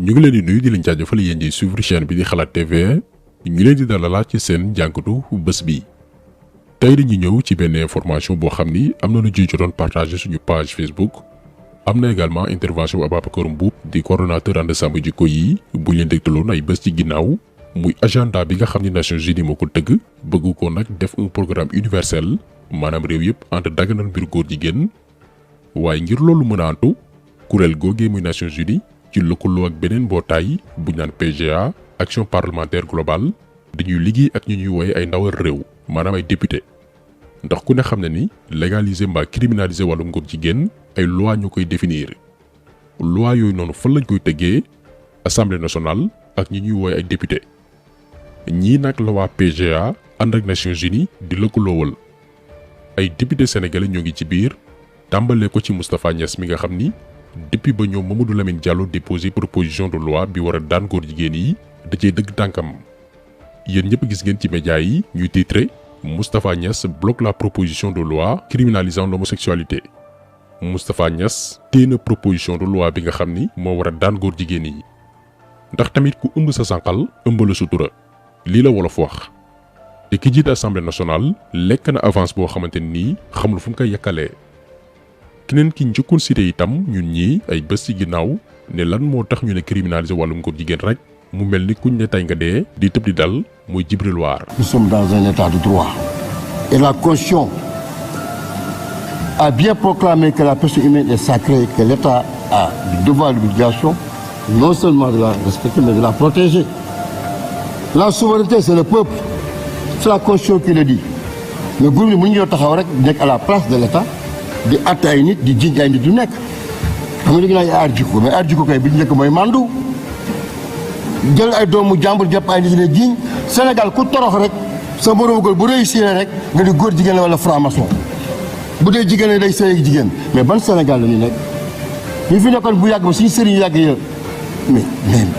ñu ngi leen di nuyu di leen jaajëfal yéen di suivre chaîne bi di Xalaat TV ñu leen di dalalaat ci seen jànkatu bés bi. tey dañu ñëw ci benn information boo xam ni am na lu ji jotoon partagé suñu page Facebook am na également intervention bu Ababacar Mboup di coordonnateur ànd sàmm jikko yi bu leen dégtaloon ay bés ci ginnaaw muy agenda bi nga xam ni Nations Unies moo ko tëgg bëgg ko nag def un programme universel maanaam réew yëpp ànd daganal mbiru góor jigéen waaye ngir loolu mën a antu kuréel googee muy Nations Unies ci lëkkaloo ak beneen mbootaay bu ñu naan PGA action parlementaire globale dañuy liggéey ak ñu ñuy wooye ay ndawal réew maanaam ay député ndax ku ne xam ne ni légaliser mbaa criminaliser wàllum góor jigéen ay loi ñu koy définir loi yooyu noonu fan lañ koy tëggee assemblée nationale ak ñi ñuy wooye ay député ñii nag la waa PGA ànd ak Nations Unies di lëkkaloowal ay député sénégalais ñoo ngi ci biir tàmbalee ko ci Moustapha Niasse mi nga xam ni depuis ba ñoom Mamadou Lamine Diallo déposé proposition de loi bi war a daan góor jigéen yi da cee dëgg tànkam yéen ñëpp gis ngeen ci média yi ñuy titré Moustapha Niasse bloque la proposition de loi criminalisant l'homosexualité Moustapha Niasse téye na proposition de loi bi nga xam ni moo war a daan góor jigéen yi ndax tamit ku ëmb sa sànqal ëmb la sutura lii la wolof wax te ki jiite assemblée nationale lekk na avance boo xamante nii xamul fu mu koy yàkkalee keneen ki njëkkoon cité itam ñun ñii ay bés ci ginnaaw ne lan moo tax ñu ne criminaliser wàllum góor jigéen rek mu mel ni kuñ ne tey nga dee di tëb di dal muy Djibril War. Nous sommes dans un état de droit et la Constitution a bien proclamé que la personne humaine est sacrée et que l'État a le devoir et l'obligation non seulement de la respecter mais de la protéger. La souveraineté c'est le peuple, c'est la Constitution qui le dit mais góor ñi mu ñu taxaw rek nekk à la place de l'État di àtte ay nit di jiñ ay nit du nekk xam nga léegi naa ay aar jikko mais aar jikko kay bi ñu njëkk mooy mandu jël ay doomu jàmbur jàpp ay nit ne jiñ Sénégal ku torox rek sa moromu góor bu réussir rek nga di góor jigéen la wala franc-maçon bu dee jigéen day sëy ak jigéen mais ban Sénégal la ñu nekk ñi fi nekkoon bu yàgg ba suñu sëriñ yàgg ya mais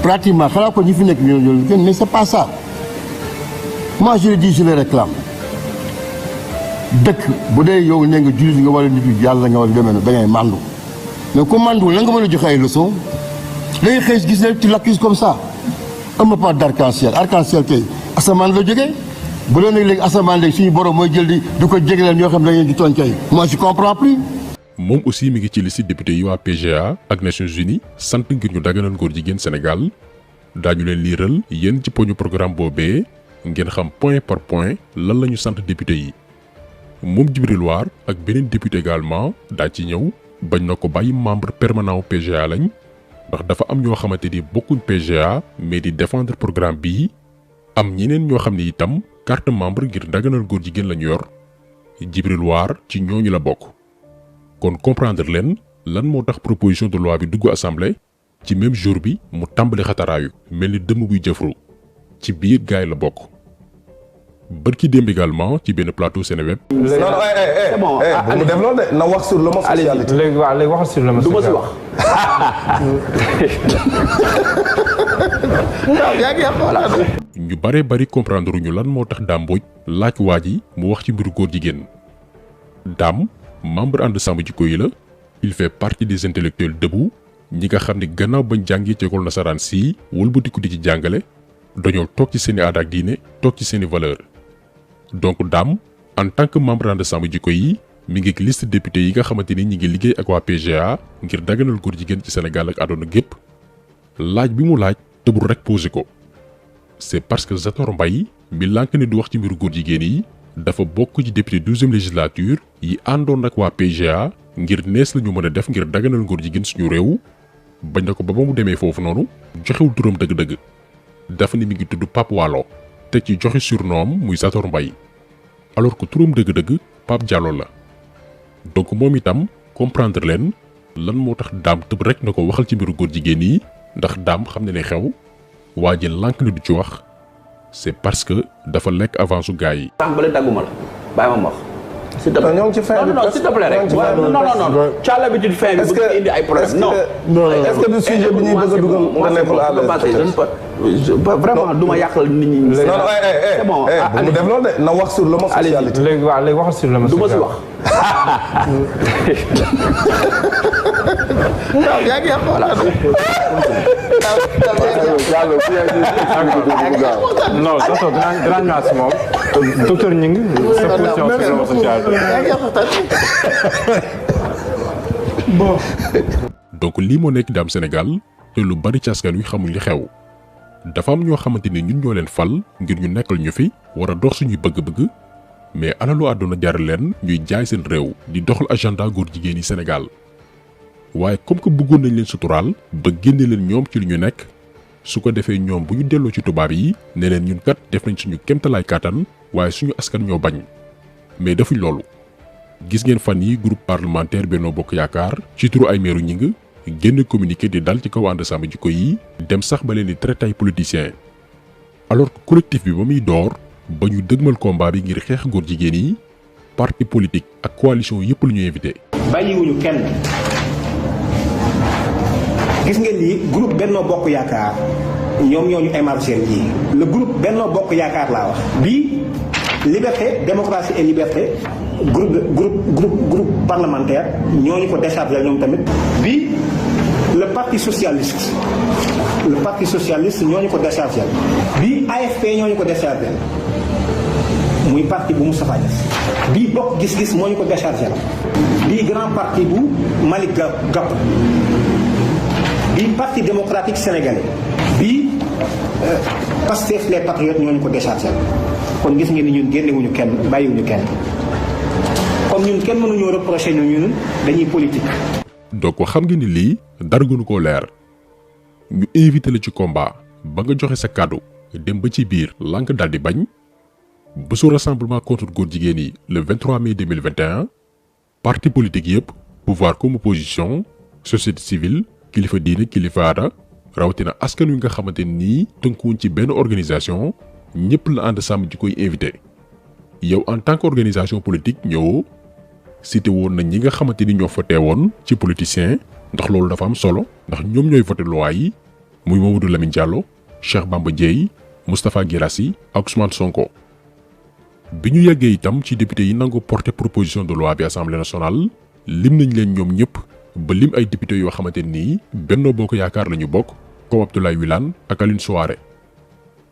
pratiquement xanaa ko ñi fi nekk ñoo gën mais c'est pas ça moi je le dis je le réclame dëkk bu dee yow nee nga jullit nga wala nit yu yàlla nga wala demee da ngay mandu mais ku manduwul la nga mën a joxe ay leçons da ngay xëy gis ne tu l'accuses comme ça am na pas d'arc-en-ciel arc-en-ciel kay asamaan la jógee bu doon léegi asamaan léegi suñu borom mooy jël di ko jégaleel ñoo xam ne da ngeen di tooñ kay moi je comprends plus. moom aussi mi ngi ci liste député yi waa PGA ak Nations Unies sant ngir ñu daganal góor jigéen Sénégal daañu leen liiral yéen ci poñu programme boobee ngeen xam point par point lan la ñu sant député yi. moom Djibril War ak beneen député également daa ci ñëw bañ na ko bàyyi membre permanent wu PGA lañ ndax dafa am ñoo xamante ni bokkuñ PGA mais di défendre programme bii am ñeneen ñoo xam ne itam carte membre ngir daganal góor jigéen lañu yor Djibril War ci ñooñu la bokk. kon comprendre leen lan moo tax proposition de loi bi dugg assemblée ci même jour bi mu tàmbali xataraayu mel ni dëmm buy jëfru ci biir gaay la bokk. bërki démb également ci benn plateau Seneweb. léegi c'est bon bu mu def loolu de na wax sur l'homosexualité. léegi waaw léegi waxal sur l'homosexualité. du ma si wax. ñu bare bari comprendre ñu lan moo tax Dame Mbodj laaj waa ji mu wax ci mbiru góor jigéen. Dame membre ànd sàmm jikko yi la il fait partie des intellectuels debout ñi nga xam ne gannaaw bañ jàngee ci école nasaraan sii wëlbatiku di ci jàngale dañoo toog ci seeni aada ak diine toog ci seeni valeur. donc Dame en tant que membre ànd sàmm jikko yi mi ngi liste député yi nga xamante ni ñi ngi liggéey ak waa PGA ngir daganal góor jigéen ci Sénégal ak àdduna gépp laaj bi mu laaj tëbul rek posé ko c'est parce que Zator Mbaye mi lànk ne du wax ci mbiru góor jigéen yi dafa bokk ci député 12e législature yi àndoon ak waa PGA ngir nees la ñu mën a def ngir daganal góor jigéen suñu réew bañ na ko ba mu demee foofu noonu joxewul turam dëgg-dëgg dafa ni mi ngi tudd Pape Wallo te ci joxe surnom muy Zator Mbaye alors que turam dëgg-dëgg Pape Diallo la donc moom itam comprendre leen lan moo tax Dame tëb rek na ko waxal ci mbiru góor jigéen yi ndax Dame xam ne ne xew waa ji lànk ne du ci wax c'est parce que dafa lekk avance su gars yi. sànq ba la dagguma la bàyyi ma wax s'il te plaît ñoo ngi ci fin bi non s'il te plaît rek non tu as l'habitude fin bi bëgg indi ay problème non est-ce que du sujet bi ñuy bëgg a dugal nga nekkul à l'aise vraiment du ma yàqal nit ñi c'est bon bu mu def loolu de na wax sur l'homosexualité léegi waaw léegi waxal sur l'homosexualité du ma si wax non docteur dinaa ñëwaat si moom docteur Gningue sa position sur l'homosexualité bon donc lii moo nekk di am Sénégal te lu bari ci askan wi xamuñ li xew dafa am ñoo xamante ni ñun ñoo leen fal ngir ñu nekkal ñu fi war a dox suñuy bëgg-bëgg mais alalu àdduna jaral leen ñuy jaay seen réew di doxal agenda góor jigéen yi Sénégal waaye comme que bëggoon nañ leen suturaal ba génne leen ñoom ci li ñu nekk su ko defee ñoom bu ñu delloo ci tubaab yi ne leen ñun kat def nañ suñu kéemtalaay kàttan waaye suñu askan ñoo bañ mais defuñ loolu. gis ngeen fan yi groupe parlementaire Benno Bokk Yaakaar ci turu Aymérou Gningue génn communiqué di dal ci kaw ànd sàmm jikko yi dem sax ba leen di traité ay politiciens alors que collectif bi ba muy door ba ñu dëgmal combat bi ngir xeex góor jigéen yi parti politique ak coalition yépp lu ñu invité. bàyyiwuñu kenn gis ngeen ni groupe Benno Bokk Yaakaar ñoom ñoo ñu émarger ji le groupe Benno Bokk Yaakaar laa wax bii liberté démocratie et liberté groupe parlementaire ñoo ñu ko déchargé ñoom tamit bii le parti socialiste ñoo ñu ko déchargé bii AFP ñoo ñu ko déchargé muy parti bu Moustapha Niasse bii Bokk Gis-Gis moo ñu ko déchargé bii grand parti bu Malick Gakou bii parti démocratique sénégalais bii Pastef les patriotes ñoo ñu ko déchargé kon gis ngeen ni ñun génnewuñu kenn bàyyiwuñu kenn comme ñun kenn mënuñoo reprocher ñun dañuy politique. donc xam nga ni lii dara gënu koo leer ñu invité la ci combat ba nga joxe sa kàddu dem ba ci biir lànk daldi bañ bésu rassemblement contre góor jigéen yi le 23 mai 2021 parti politique yépp pouvoir comme opposition société civile kilifa diine kilifa aada rawatina askan wi nga xamante nii tënkuwuñ ci benn organisation ñëpp la ànd sàmm ji koy invité yow en tant qu'organisation politique ñëwoo cité woon na ñi nga xamante ni ñoo fa teewoon ci politicien ndax loolu dafa am solo ndax ñoom ñooy voté loi yi muy Mamadou Lamine Diallo Cheikh Bamba Dièye Moustapha Guirassy ak Ousmane Sonko. bi ñu yeggee itam ci député yi nangu porter proposition de loi bi assemblée nationale lim nañ leen ñoom ñëpp ba lim ay député yoo xamante nii Benno Bokk Yaakaar la ñu bokk comme Abdoulaye Wilane ak Aline Souaré.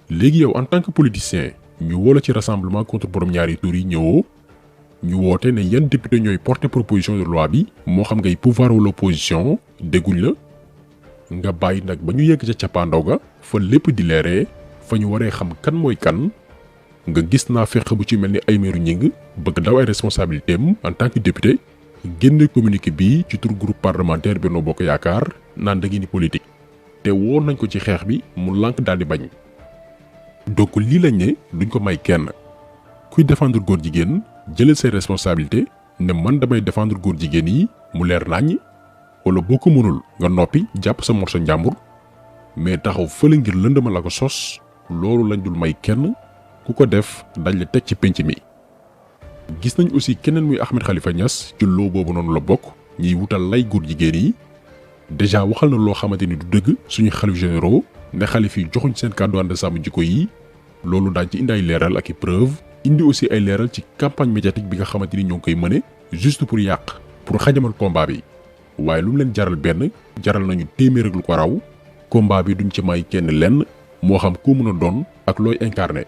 léegi yow en tant que politicien ñu woo la ci rassemblement contre borom ñaari tour yi ñëwoo ñu woote ne yan député ñooy porter proposition de loi bi moo xam ngay pouvoir wala opposition dégguñ la nga bàyyi nag ba ñu yegg ca cappaandaw ga fa lépp di leeree fa ñu waree xam kan mooy kan nga gis naa fexe bu ci mel ni Aymérou Gningue bëgg daw ay responsabilité am en tant que député génne communiqué bi ci tur groupe parlementaire Benno Bokk Yaakaar naan da ngeen di politique te woon nañ ko ci xeex bi mu lànk daal di bañ. donc lii lañ ne duñ ko may kenn kuy défendre góor jigéen jëlal say responsabilité ne man damay défendre góor jigéen yi mu leer naññ wala boo ko mënul nga noppi jàpp sa morso njàmbur mais taxaw fële ngir lëndama la ko sos loolu lañ dul may kenn ku ko def dañ la teg ci pénc mi. gis nañ aussi keneen muy Ahmed Khalifa Niass ci loo boobu noonu la bokk ñiy wutal lay góor jigéen yi déjà waxal na loo xamante ni du dëgg suñu xalif généraux ne xalif yi joxuñ seen kàddu ànd sàmm jikko yi loolu daañ ci indi ay leeral ak i preuve indi aussi ay leeral ci campagne médiatique bi nga xamante ni ñoo ngi koy mëne juste pour yàq pour xajamal combat bi waaye lu mu leen jaral benn jaral nañu téeméer ak lu ko raw combat bi duñ ci may kenn lenn moo xam koo mën a doon ak looy incarné.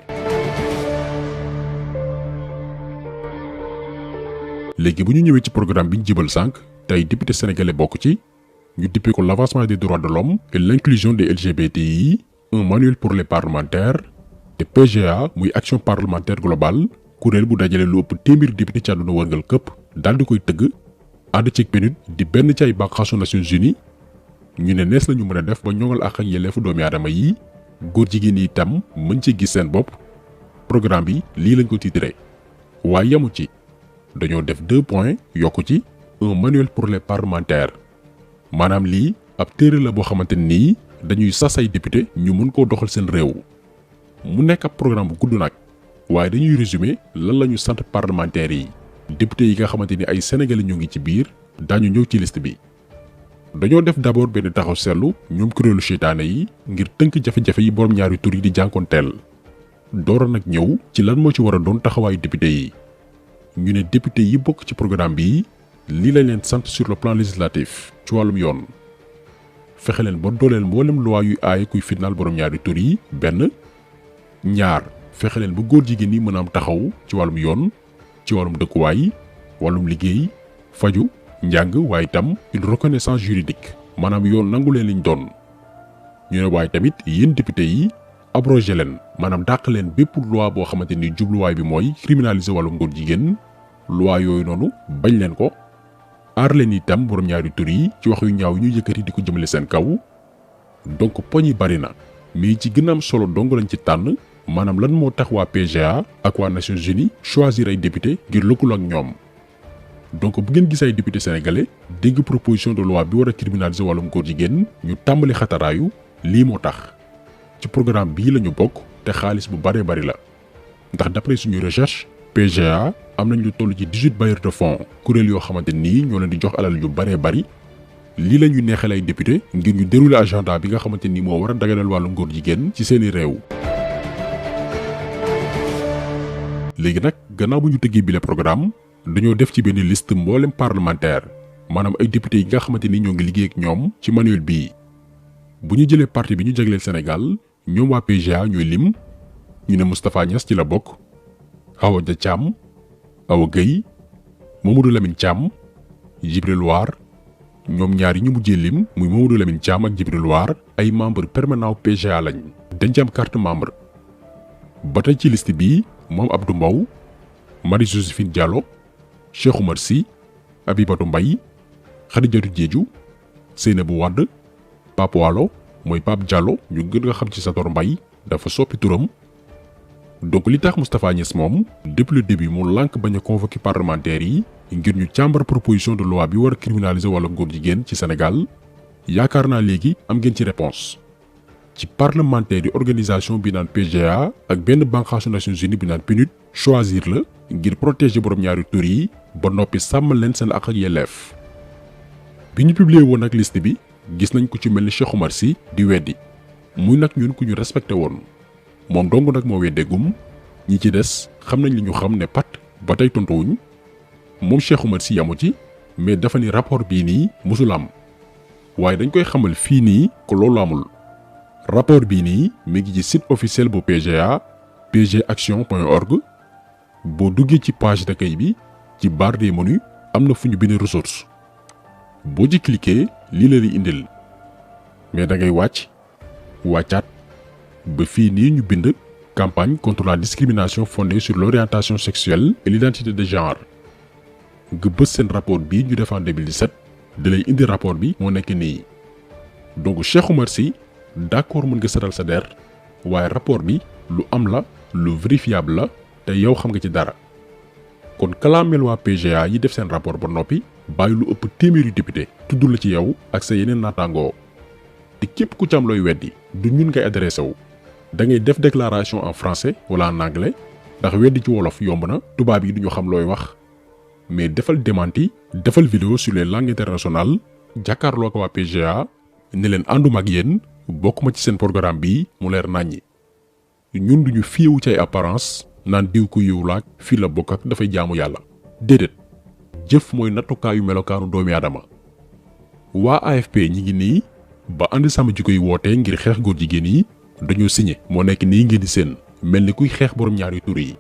léegi bu ñu ñëwee ci programme bi ñu jibal sànq tey député sénégalais bokk ci ñu dippee ko l'avancement des droits de l'homme et l'inclusion des LGBTI un manuel pour les parlementaires te PGA muy action parlementaire globale kuréel bu dajale lu ëpp téeméeri député ci àdduna wërngal këpp daal di koy tëgg ànd ci PNUD di benn ci ay bànqaasu Nations Unies ñu ne nees lañu mën a def ba ñoŋal àq ak yelleefu doomi aadama yi góor jigéen yi itam mën ci gis seen bopp programme bi lii lañ ko titré waaye yamu ci dañoo def 2 points yokku ci un manuel pour les parlementaires maanaam lii ab téere la boo xamante nii dañuy sas ay député ñu mën koo doxal seen réew mu nekk ab programme bu gudd nag waaye dañuy résumer lan la ñu sant parlementaires yi député yi nga xamante ni ay sénégalais ñu ngi ci biir daañu ñëw ci liste bi. dañoo def d'abord benn taxaw seetlu ñoom kuréelu seytaane yi ngir tënk jafe-jafe yi borom ñaari tur yi di jànkoonteel doora nag ñëw ci lan moo ci war a doon taxawaayu député yi. ñu ne député yi bokk ci programme bi lii lañ leen sant sur le plan législatif ci wàllum yoon fexe leen ba dooleel mboolem loi yu aaye kuy fitnaal borom ñaari tur yi benn ñaar fexe leen ba góor jigéen yi mën a am taxaw ci wàllum yoon ci wàllum dëkkuwaay wàllum liggéey faju njàng waaye itam une reconnaissance juridique maanaam yoon nangu leen liñ doon. ñu ne waaye tamit yéen député yi abrogé leen maanaam dàq leen bépp loi boo xamante ni jubluwaay bi mooy criminaliser wàllum góor jigéen loi yooyu noonu bañ leen ko. aar leen itam borom ñaari tur yi ci wax yu ñaaw ñu yëkkati di ko jëmale seen kaw donc poñ yi bari na mais ci gën a am solo dong lañ ci tànn maanaam lan moo tax waa PGA ak waa Nations Unies choisir ay député ngir lëkkaloo ak ñoom. donc bu ngeen gis ay député sénégalais dégg proposition de loi bi war a criminaliser wàllum góor jigéen ñu tàmbali xataraayu lii moo tax ci programme bii la ñu bokk te xaalis bu baree bari la ndax d'après suñu recherche PGA am nañ lu toll ci 18 bailleurs de fonds kuréel yoo xamante nii ñoo leen di jox alal yu baree bari lii la ñuy neexal ay député ngir ñu dérouler agenda bi nga xamante ni moo war a daganal wàllum góor jigéen ci seeni réew. léegi nag gannaaw bu ñu tëggee bile programme dañoo def ci benn liste mboolem parlementaire maanaam ay député yi nga xamante ni ñoo ngi liggéey ak ñoom ci manuel bii. bu ñu jëlee parti bi ñu jagleel Sénégal ñoom waa PGA ñooy lim ñu ne Moustapha Niass ci la bokk Awa Dia Thiam Awa Gueye Mamadou Lamine Thiam Djibril War ñoom ñaar yi ñu mujjee lim muy Mamadou Lamine Thiam ak Djibril War ay membre permanent PGA lañ dañ ci am carte membre. ba tey ci liste bii moom Abdou Mbow Marie Joséphine Diallo Cheikh Oumar Sy Abibatou Mbaye Khadijatou Diédhiou Seynabou Wade Pape Walo mooy Pape Diallo ñu gën nga xam ci Sator Mbaye dafa soppi turam. donc li tax Moustapha Niass moom depuis le début mu lànk bañ a convoqué parlementaires yi ngir ñu càmbar proposition de loi bi war a criminaliser wàllum góor jigéen ci Sénégal yaakaar naa léegi am ngeen ci réponse ci parlementaire yi organisation bi naan PGA ak benn bànqaasu Nations Unies bi naan PNUD choisir la ngir protéger borom ñaari tur yi ba noppi sàmmal leen seen ak yelleef. bi ñu publier woon ak liste bi gis nañ ko ci mel ni Cheikh Oumar Sy di weddi muy nag ñun ku ñu respecté woon. moom dong nag moo weddeegum ñi ci des xam nañ li ñu xam ne pat ba tey tontuwuñ moom Cheikh Oumar Sy yamu ci mais dafa ni rapport bii nii musul am waaye dañ koy xamal fii nii ko loolu amul. rapport bii nii mi ngi ci site officiel bu PGA pgaction.org boo duggee ci page d'accueil bi ci barre des menus am na fu ñu bind ressources boo ci cliquer lii la di indil mais da ngay wàccaat ba fii nii ñu bind campagne contre la discrimination fondée sur l'orientation sexuelle et l'identité de genre nga bës seen rapport bii ñu def en 2017 da lay indi rapport bi moo nekk nii. donc Cheikh Oumar Sy d'accord mën nga setal sa der waaye rapport bi lu am la lu vérifiable la te yow xam nga ci dara kon kalaameel waa PGA yi def seen rapport ba noppi bàyyi lu ëpp téeméeri député tudd la ci yow ak sa yeneen naataangoo te képp ku ci am looy weddi du ñun ngay adressé wu. da ngay def déclaration en français wala en anglais ndax weddi ci wolof yomb na tubaab yi duñu xam looy wax mais defal démenti defal vidéo sur les langues internationales jàkkaarloo ko waa PGA ne leen ànduma ak yéen bokkuma ci seen programme bi mu leer naññi. ñun duñu fiyewu ci ay apparence naan diw ku yiw laaj fii la bokk ak dafay jaamu yàlla déedéet jëf mooy nattukaayu melokaanu doomi aadama. waa AFP ñi ngi nii ba ànd sàmm ji koy wootee ngir xeex góor jigéen yi dañoo signé moo nekk nii ngeen di seen mel ni kuy xeex borom ñaari tur yi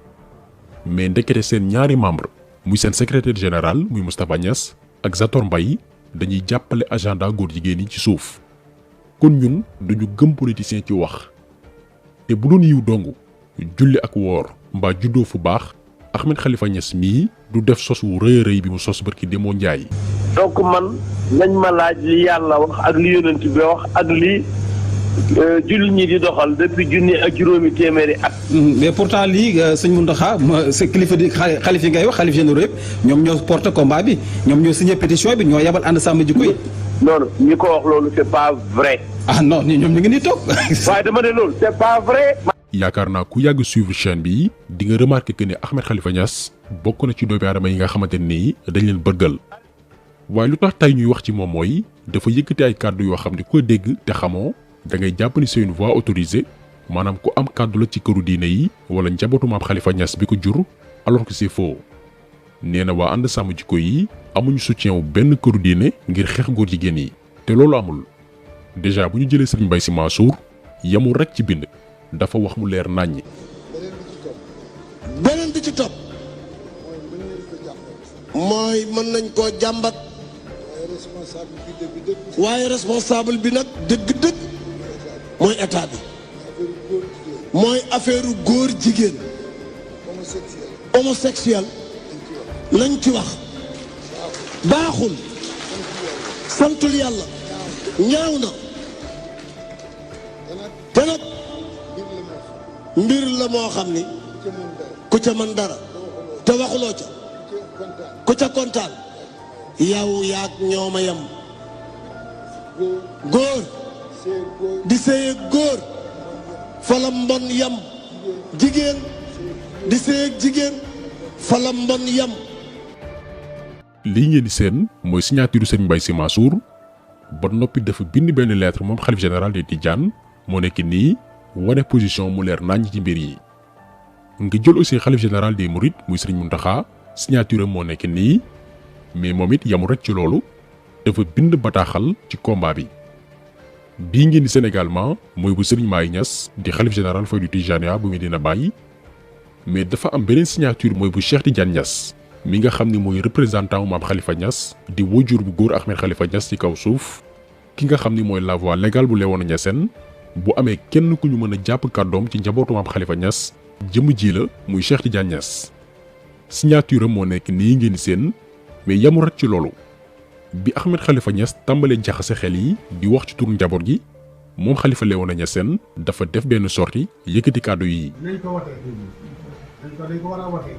mais ndekete seen ñaari membre muy seen secrétaire général muy Moustapha Niass ak Zator Mbaye dañuy jàppale agenda góor jigéen yi ci suuf. kon ñun duñu gëm politicien ci wax te bu doon yiw dong julli ak woor mbaa juddoo fu baax Ahmed Khalifa Niass mii du def sos wu rëy a rëy bi mu sos barki Demba Ndiaye. donc man nañ ma laaj li yàlla wax ak li yonent bi wax ak li jullit ñi di doxal depuis junni ak juróomi téeméeri at. mais pourtant lii sëñ Mountakha sa kilifa di xalif yi ngay wax xalif généraux yëpp ñoom ñoo porté combat bi ñoom ñoo signé pétition bi ñoo yabal ànd sàmm jikko yi. non ñi ko wax loolu c'est pas vrai. ah non ñoom ñu ngi nii toog. waaye dama ne loolu c'est pas vrai. yaakaar naa ku yàgg suivre chaîne bi di nga remarquer que ne Ahmed Khalifa Niass bokk na ci doomi aadama yi nga xamante ni dañ leen bërgal waaye lu tax tey ñuy wax ci moom mooy dafa yëkkati ay kàddu yoo xam ne ku dégg te xamoo da ngay jàpp ni c'est une voix autorisée maanaam ku am kàddu la ci këru diine yi wala njabootu maam Khalifa Niass bi ko jur alors que c'est faux nee na waa ànd sàmm jikko yi amuñu soutien wu benn këru diine ngir xeex góor jigéen yi te loolu amul déjà bu ñu jëlee Serigne Mbaye Sy Mansour yamul rek ci bind dafa wax mu leer naññi. beneen bi ci topp mooy mën nañ koo jàmbat waaye responsable bi nag dëgg-dëgg mooy état bi mooy affaire góor jigéen homosexuel lañ ci wax baaxul santul yàlla ñaaw na te nag mbir la moo xam ni ku ca mën dara te waxuloo ca ku ca kontaan yow yaag ñooma yem góor di sëyeeg góor fa la mbon yem jigéen di sëyeeg jigéen fa la mbon yem. lii ngeen di seen mooy signature Serigne Mbaye Sy Mansour ba noppi dafa bind benn lettre moom xalif général des Tidianes moo nekk nii wane position mu leer naññ ci mbir yi nga jël aussi xalif général des Mourides muy Serigne Mountakha signature moo nekk nii mais moom it yamul rek ci loolu dafa bind bataaxal ci combat bi bii ngeen di seen également mooy bu Serigne Maye Niass di xalif général Faydu Tijaniya bu Medina Baye mais dafa am beneen signature mooy bu Cheikh Tidiane Niass mi nga xam ni mooy représentant maam Khalifa Niass di wajur bu góor Ahmed Khalifa Niass ci kaw suuf ki nga xam ni mooy la voix légale bu Léona Niassène bu amee kenn ku ñu mën a jàpp kàddoom ci njabootu maam Khalifa Niass jëm ji la muy Cheikh Tidiane Niass signature moo nekk nii ngeen seen mais yamul rek ci loolu bi Ahmed Khalifa Niass tàmbalee jaxase xel yi di wax ci turu njaboot gi moom Khalifa Léona Niassène dafa def benn sortie yëkkati kàddu yi. nañ ko watee dañ ko war a watee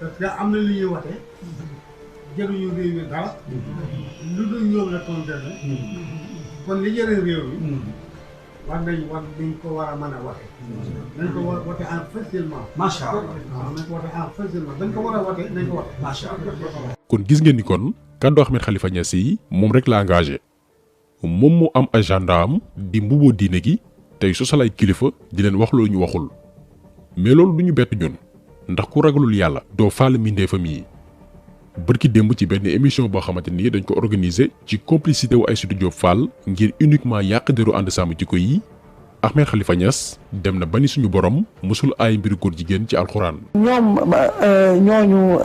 parce que am na lu ñuy watee jëruñu réew mi dara lu dul ñoom la tonteel kon li jëriñ réew mi war nañ ko war a mën a watee nañ ko war a watee en facilement macha allah nañ ko watee en facilement dañ ko war a watee nañ ko watee macha allah. kon gis ngeen ni kon kàddu Ahmed Khalifa Niass yi moom rek la engagé moom moo am agenda am di mbuboo diine gi tey sosal ay kilifa di leen wax loolu ñu waxul mais loolu du ñu bett ñun ndax ku ragalul yàlla doo faale mindeefam yi bërki démb ci benn émission boo xamante ni dañ ko organiser ci complicité wu Aïssatou Diop Fall ngir uniquement yàq deru ànd sàmm jikko yi Ahmed Khalifa Niass dem na bani suñu borom musul ay mbiru góor jigéen ci alxuraan. ñoom ñooñu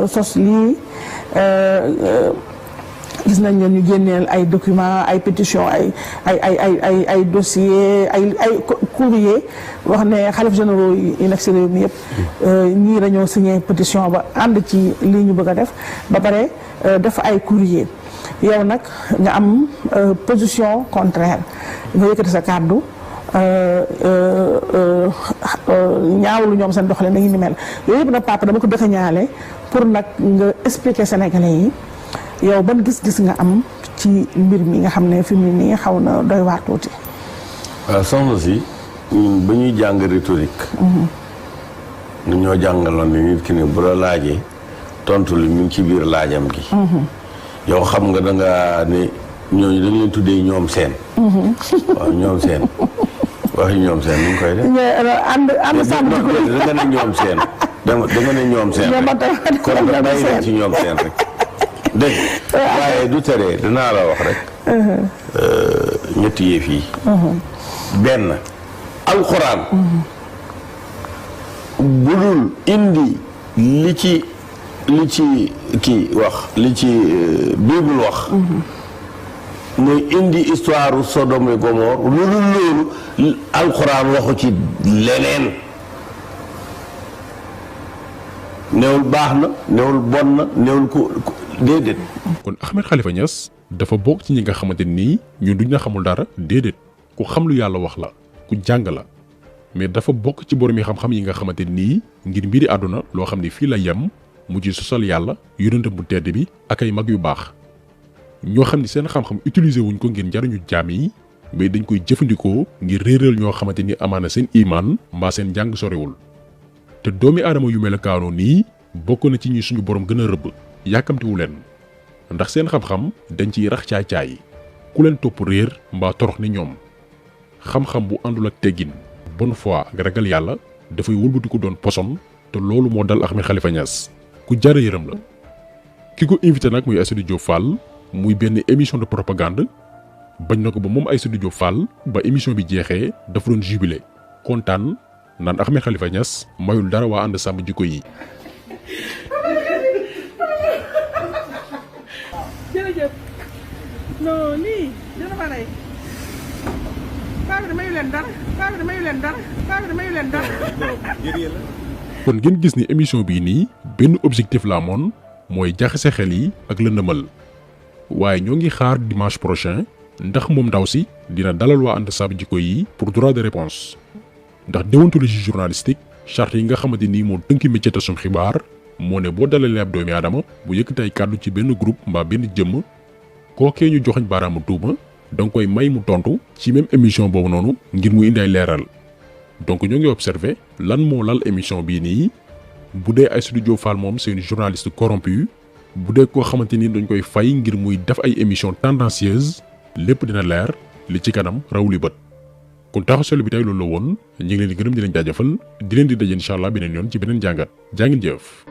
sos lii gis nañ leen ñu génneel ay documents ay pétitions ay dossiers ay courrier wax ne xalif généraux yi nekk si réew mi yëpp ñii dañoo signé pétition ba ànd ci lii ñu bëgg a def ba pare def ay courrier yow nag nga am position contraire nga yëkkati sa kàddu ñaawlu ñoom seen doxalin dañuy ni mel yooyu yëpp nag papa dama ko dëkk ñaale pour nag nga expliquer Sénégalais yi yow ban gis-gis nga am ci mbir mi nga xam ne fi mu nii xaw na doy waar tuuti. waaw soxna si ñun ba ñuy jàng rhétorique. ñu ñoo jàngaloon ni nit ki ne bu la laajee tontu li mu ngi ci biir laajam gi. yow xam nga da nga ne ñooñu dañ leen tuddee ñoom seen. waaw ñoom seen waxi ñoom seen nu ñu koy def. ànd sàmm da nga ne ñoom seen da nga ne ñoom seen rek kon nga bàyyi leen ci ñoom seen rek. dégg waaye du tere dinaa la wax rek ñetti yëf yi benn alxuraan bu dul indi li ci kii wax li ci bible wax mooy indi histoire Sodome et Gomorrhe lu dul loolu alxuraan waxu ci leneen newul baax na newul bon na newul ku déedéet. kon Ahmed Khalifa Niass dafa bokk ci ñi nga xamante nii ñun duñ la xamul dara déedéet ku xam lu yàlla wax la ku jàng la mais dafa bokk ci borom yi xam-xam yi nga xamante nii ngir mbiri àdduna loo xam ne fii la yem mu ci sosal yàlla yonentam bu tedd bi ak ay mag yu baax ñoo xam ne seen xam-xam utiliser wuñ ko ngir njariñu jaam yi mais dañ koy jëfandikoo ngir réeral ñoo xamante ni amaana seen imaan mbaa seen njàng sorewul te doomi aadama yu melokaanoo nii bokk na ci ñi suñu borom gën a rëbb yàkkamtiwu leen ndax seen xam-xam dañ ciy rax caay-caay ku leen topp réer mbaa torox ni ñoom xam-xam bu àndul ak teggin bonne foi ak ragal yàlla dafay wëlbatiku doon poson te loolu moo dal Ahmed Khalifa Niass ku jara yërëm la ki ko invité nag muy Aïssatou Diop Fall muy benn émission de propagande bañ na ko ba moom Aïssatou Diop Fall ba émission bi jeexee dafa doon jubilé kontaan naan Ahmed Khalifa Niass mayul dara waa ànd sàmm jikko yi. jërëjëf non lii dina ma rey paa bi dama yu leen dara paa bi dama yu leen dara paa bi dama yu leen dara. kon ngeen gis ni émission bii nii benn objectif la amoon mooy jaxase xel yi ak lëndëmal waaye ñoo ngi xaar dimanche prochain ndax moom ndaw si dina dalal waa ànd sàmm jikko yi pour droit de réponse ndax déontologie journalistique charte yi nga xamante ni moo tënki métier tasum xibaar moo ne boo dalalee ab doomi aadama bu yëkkati ay kàddu ci benn groupe mbaa benn jëmm kookee ñu joxañ baaraamu tuuma danga koy may mu tontu ci même émission boobu noonu ngir mu indi ay leeral donc ñoo ngi observé lan moo lal émission bii nii bu dee Aïssatou Diop Fall moom c'est une journaliste corrompue bu dee koo xamante ni dañ koy fay ngir muy def ay émission tendancieuse lépp dina leer li ci kanam raw li bët kon taxaw seetlu bi tey loolu la woon ñu ngi leen di gërëm di leen jaajëfal di leen di daje incha allah beneen yoon ci beneen jàngat jaa ngeen jëf.